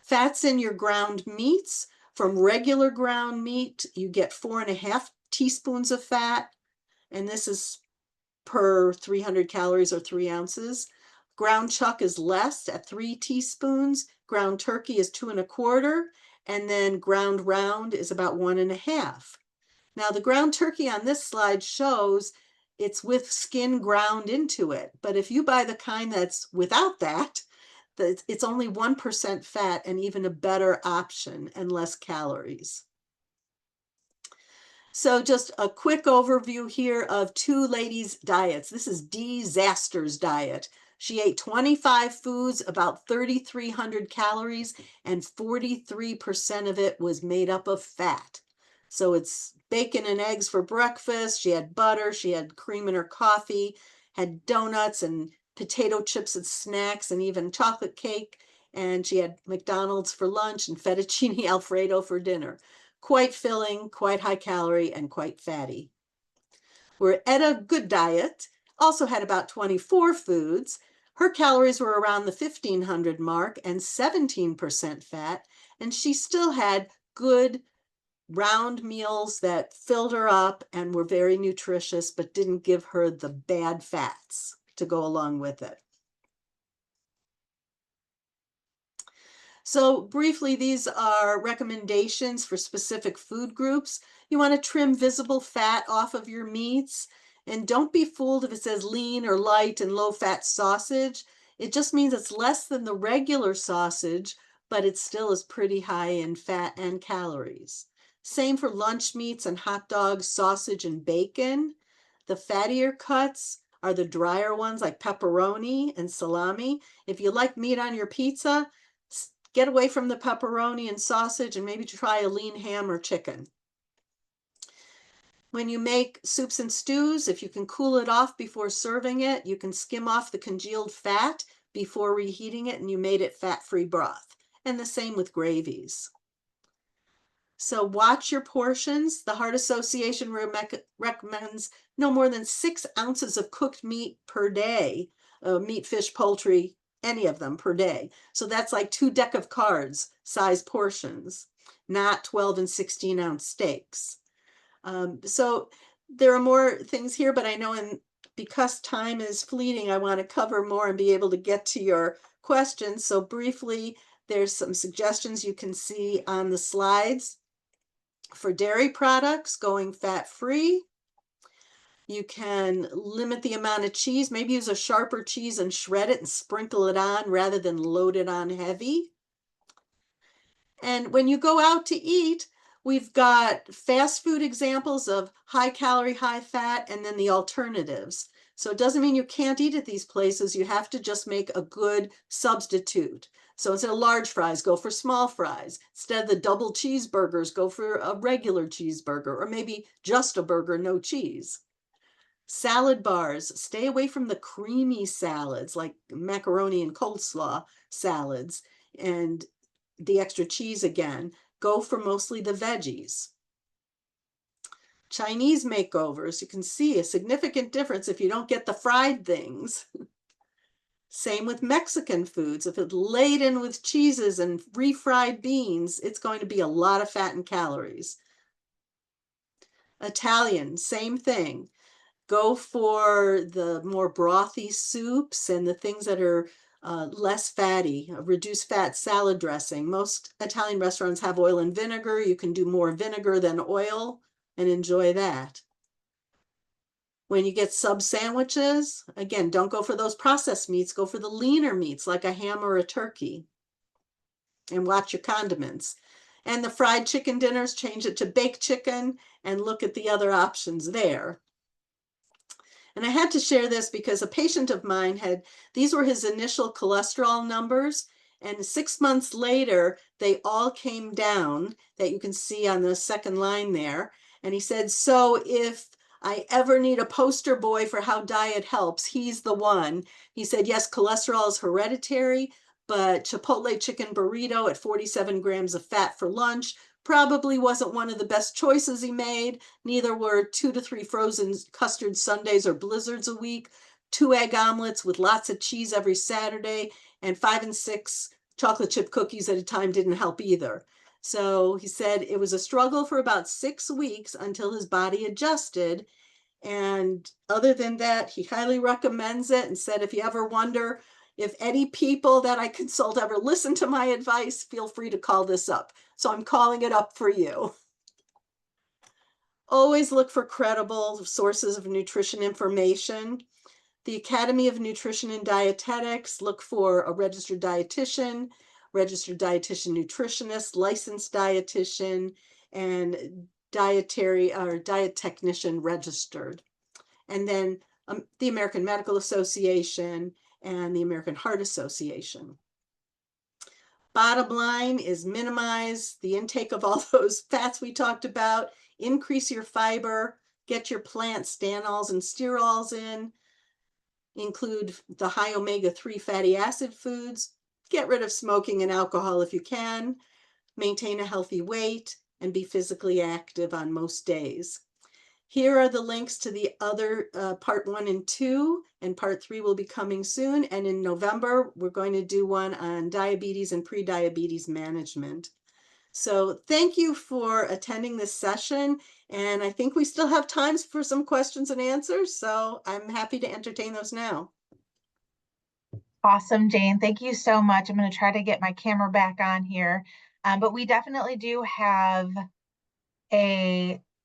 Fats in your ground meats. From regular ground meat, you get 4.5 teaspoons of fat, and this is per 300 calories or 3 ounces. Ground chuck is less at 3 teaspoons. Ground turkey is 2.25, and then ground round is about 1.5. Now the ground turkey on this slide shows it's with skin ground into it, but if you buy the kind that's without that, it's only 1% fat and even a better option and less calories. So just a quick overview here of two ladies' diets. This is Disaster's diet. She ate 25 foods, about 3,300 calories, and 43% of it was made up of fat. So it's bacon and eggs for breakfast. She had butter. She had cream in her coffee, had donuts and potato chips as snacks, and even chocolate cake. And she had McDonald's for lunch and fettuccine Alfredo for dinner. Quite filling, quite high calorie, and quite fatty. Where Etta Good Diet also had about 24 foods. Her calories were around the 1,500 mark and 17% fat, and she still had good round meals that filled her up and were very nutritious, but didn't give her the bad fats to go along with it. So briefly, these are recommendations for specific food groups. You want to trim visible fat off of your meats, and don't be fooled if it says lean or light and low-fat sausage. It just means it's less than the regular sausage, but it still is pretty high in fat and calories. Same for lunch meats and hot dogs, sausage, and bacon. The fattier cuts are the drier ones like pepperoni and salami. If you like meat on your pizza, get away from the pepperoni and sausage and maybe try a lean ham or chicken. When you make soups and stews, if you can cool it off before serving it, you can skim off the congealed fat before reheating it and you made it fat-free broth. And the same with gravies. So watch your portions. The Heart Association recommends no more than 6 ounces of cooked meat per day, meat, fish, poultry, any of them per day. So that's like 2 deck of cards size portions, not 12 and 16 ounce steaks. So there are more things here, but I know because time is fleeting, I want to cover more and be able to get to your questions. So briefly, there's some suggestions you can see on the slides. For dairy products, going fat-free. You can limit the amount of cheese, maybe use a sharper cheese and shred it and sprinkle it on rather than load it on heavy. And when you go out to eat, we've got fast food examples of high calorie, high fat, and then the alternatives. So it doesn't mean you can't eat at these places. You have to just make a good substitute. So instead of large fries, go for small fries. Instead of the double cheeseburgers, go for a regular cheeseburger, or maybe just a burger, no cheese. Salad bars, stay away from the creamy salads like macaroni and coleslaw salads and the extra cheese again. Go for mostly the veggies. Chinese makeovers, you can see a significant difference if you don't get the fried things. Same with Mexican foods. If it's laden with cheeses and refried beans, it's going to be a lot of fat and calories. Italian, same thing. Go for the more brothy soups and the things that are less fatty, reduced fat salad dressing. Most Italian restaurants have oil and vinegar. You can do more vinegar than oil and enjoy that. When you get sub sandwiches, again, don't go for those processed meats. Go for the leaner meats like a ham or a turkey. And watch your condiments. And the fried chicken dinners, change it to baked chicken and look at the other options there. And I had to share this because a patient of mine these were his initial cholesterol numbers. And 6 months later, they all came down, that you can see on the second line there. And he said, so if I ever need a poster boy for how diet helps, he's the one. He said, yes, cholesterol is hereditary, but Chipotle chicken burrito at 47 grams of fat for lunch probably wasn't one of the best choices he made. Neither were 2 to 3 frozen custard sundaes or blizzards a week, 2 egg omelets with lots of cheese every Saturday, and 5 and 6 chocolate chip cookies at a time didn't help either. So he said it was a struggle for about 6 weeks until his body adjusted. And other than that, he highly recommends it and said, if you ever wonder if any people that I consult ever listen to my advice, feel free to call this up. So I'm calling it up for you. Always look for credible sources of nutrition information. The Academy of Nutrition and Dietetics, look for a registered dietitian nutritionist, licensed dietitian, and dietary or diet technician registered. And then the American Medical Association and the American Heart Association. Bottom line is minimize the intake of all those fats we talked about, increase your fiber, get your plant stanols and sterols in, include the high omega-3 fatty acid foods, get rid of smoking and alcohol if you can, maintain a healthy weight, and be physically active on most days. Here are the links to the other part 1 and 2, and part 3 will be coming soon. And in November, we're going to do one on diabetes and pre-diabetes management. So thank you for attending this session. And I think we still have times for some questions and answers. So I'm happy to entertain those now. Awesome, Jane. Thank you so much. I'm going to try to get my camera back on here. But we definitely do have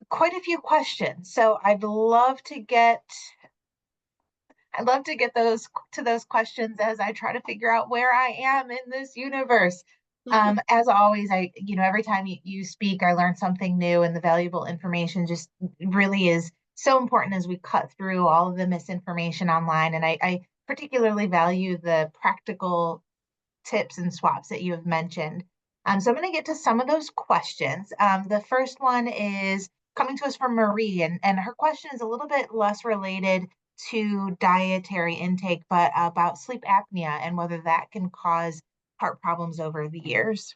quite a few questions. So I'd love to get those questions as I try to figure out where I am in this universe. As always, every time you speak, I learn something new, and the valuable information just really is so important as we cut through all of the misinformation online. And I particularly value the practical tips and swaps that you have mentioned. So I'm going to get to some of those questions. The first one is coming to us from Marie, and her question is a little bit less related to dietary intake, but about sleep apnea and whether that can cause heart problems over the years.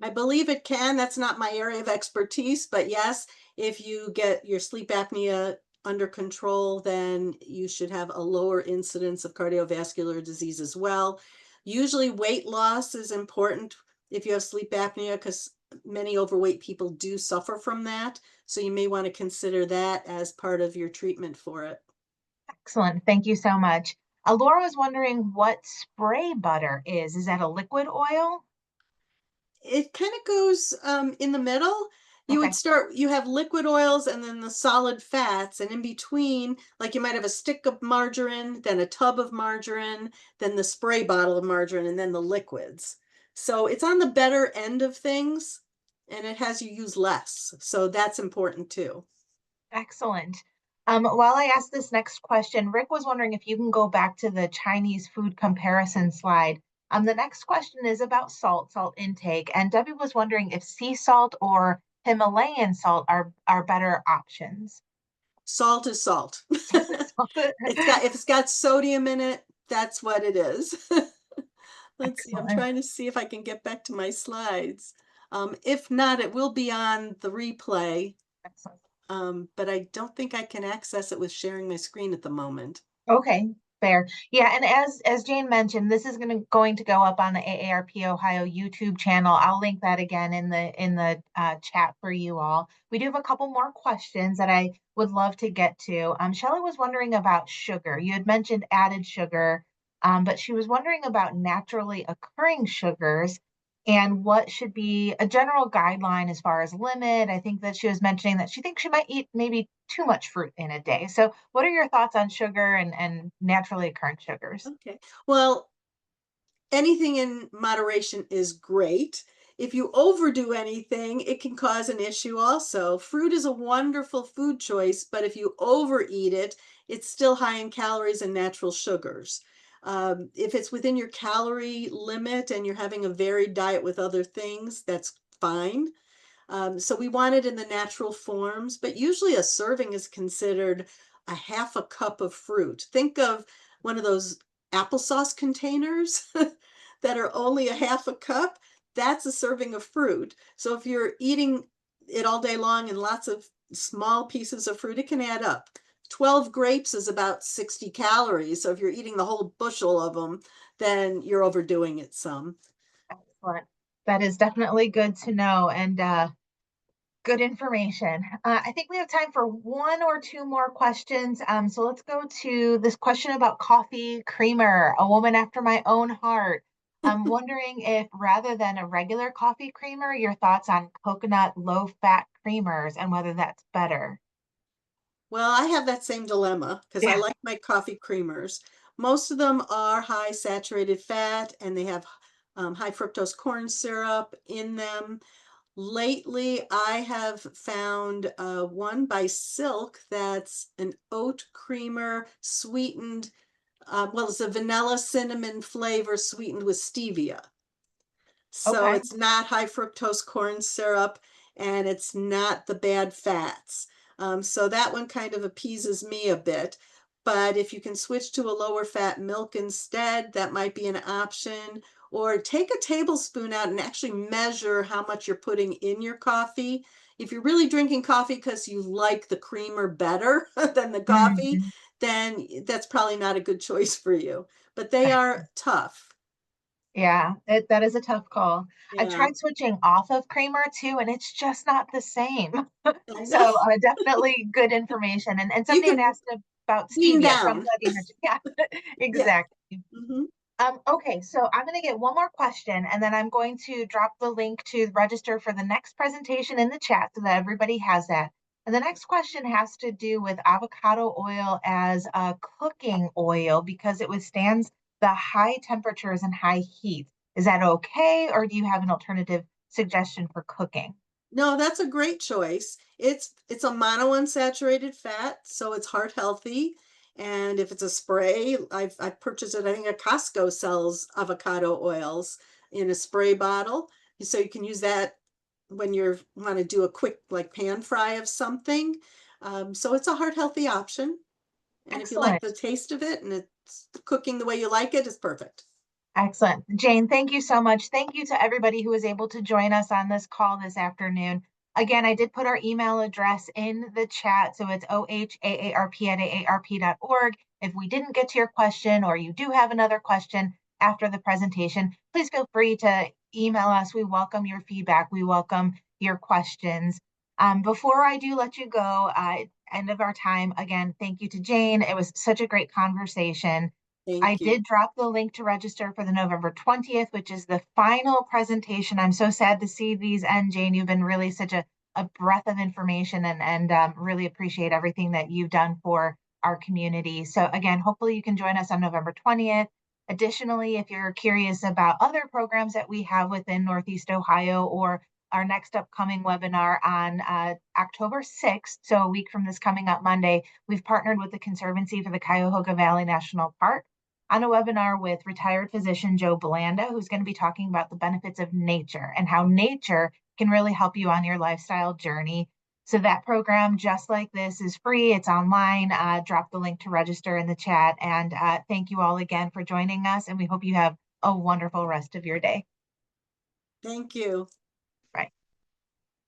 I believe it can. That's not my area of expertise, but yes, if you get your sleep apnea under control, then you should have a lower incidence of cardiovascular disease as well. Usually weight loss is important if you have sleep apnea, because many overweight people do suffer from that. So you may want to consider that as part of your treatment for it. Excellent. Thank you so much. Laura was wondering what spray butter is. Is that a liquid oil? It kind of goes in the middle. Okay. You have liquid oils and then the solid fats, and in between, like you might have a stick of margarine, then a tub of margarine, then the spray bottle of margarine, and then the liquids. So it's on the better end of things, and it has you use less. So that's important too. Excellent. While I ask this next question, Rick was wondering if you can go back to the Chinese food comparison slide. The next question is about salt intake, and Debbie was wondering if sea salt or Himalayan salt are better options. Salt is salt. If it's got sodium in it, that's what it is. Let's see, I'm Excellent. trying to see if I can get back to my slides. If not, it will be on the replay, Excellent. but I don't think I can access it with sharing my screen at the moment. Okay. Fair. Yeah, and as Jane mentioned, this is going to go up on the AARP Ohio YouTube channel. I'll link that again in the chat for you all. We do have a couple more questions that I would love to get to. Shelley was wondering about sugar. You had mentioned added sugar, but she was wondering about naturally occurring sugars and what should be a general guideline as far as limit. I think that she was mentioning that she thinks she might eat maybe too much fruit in a day. So, what are your thoughts on sugar and naturally occurring sugars? Okay. Well, anything in moderation is great. If you overdo anything, it can cause an issue also. Fruit is a wonderful food choice, but if you overeat it, it's still high in calories and natural sugars. If it's within your calorie limit and you're having a varied diet with other things, that's fine. So we want it in the natural forms, but usually a serving is considered a half a cup of fruit. Think of one of those applesauce containers that are only a half a cup. That's a serving of fruit. So if you're eating it all day long and lots of small pieces of fruit, it can add up. 12 grapes is about 60 calories. So if you're eating the whole bushel of them, then you're overdoing it some. Excellent. That is definitely good to know and good information. I think we have time for one or two more questions. So let's go to this question about coffee creamer, a woman after my own heart. I'm wondering if rather than a regular coffee creamer, your thoughts on coconut low fat creamers and whether that's better. Well, I have that same dilemma because I Yeah. like my coffee creamers. Most of them are high saturated fat and they have high fructose corn syrup in them. Lately, I have found one by Silk that's an oat creamer sweetened. Well, it's a vanilla cinnamon flavor sweetened with stevia. So Okay. it's not high fructose corn syrup and it's not the bad fats. So that one kind of appeases me a bit. But if you can switch to a lower fat milk instead, that might be an option. Or take a tablespoon out and actually measure how much you're putting in your coffee. If you're really drinking coffee because you like the creamer better than the coffee, Mhm. then that's probably not a good choice for you. But they are tough. Yeah, that is a tough call. I've Yeah, tried switching off of creamer too, and it's just not the same. I So know. definitely good information. And You somebody had could asked about wean stevia, so I'm down. glad you mentioned. Yeah, Yeah. exactly. Mhm. Okay, so I'm going to get one more question, and then I'm going to drop the link to register for the next presentation in the chat so that everybody has that. And the next question has to do with avocado oil as a cooking oil because it withstands the high temperatures and high heat. Is that okay, or do you have an alternative suggestion for cooking? No, that's a great choice. It's a monounsaturated fat, so it's heart healthy. And if it's a spray, I've purchased it. I think a Costco sells avocado oils in a spray bottle. So you can use that when you want to do a quick like pan fry of something. So it's a heart healthy option. And if you like the Excellent. taste of it and it's cooking the way you like it, it's perfect. Excellent. Jane, thank you so much. Thank you to everybody who was able to join us on this call this afternoon. Again, I did put our email address in the chat, so it's ohaarp@aarp.org. If we didn't get to your question or you do have another question after the presentation, please feel free to email us. We welcome your feedback. We welcome your questions. Before I do let you go, end of our time, again, thank you to Jane. It was such a great conversation. I Thank you. did drop the link to register for the November 20th, which is the final presentation. I'm so sad to see these end, Jane. You've been really such a breath of information and really appreciate everything that you've done for our community. So again, hopefully you can join us on November 20th. Additionally, if you're curious about other programs that we have within Northeast Ohio or our next upcoming webinar on October 6th, so a week from this coming up Monday, we've partnered with the Conservancy for the Cuyahoga Valley National Park on a webinar with retired physician Joe Belanda, who's going to be talking about the benefits of nature and how nature can really help you on your lifestyle journey. So that program, just like this, is free. It's online. Drop the link to register in the chat. And thank you all again for joining us. And we hope you have a wonderful rest of your day. Thank you.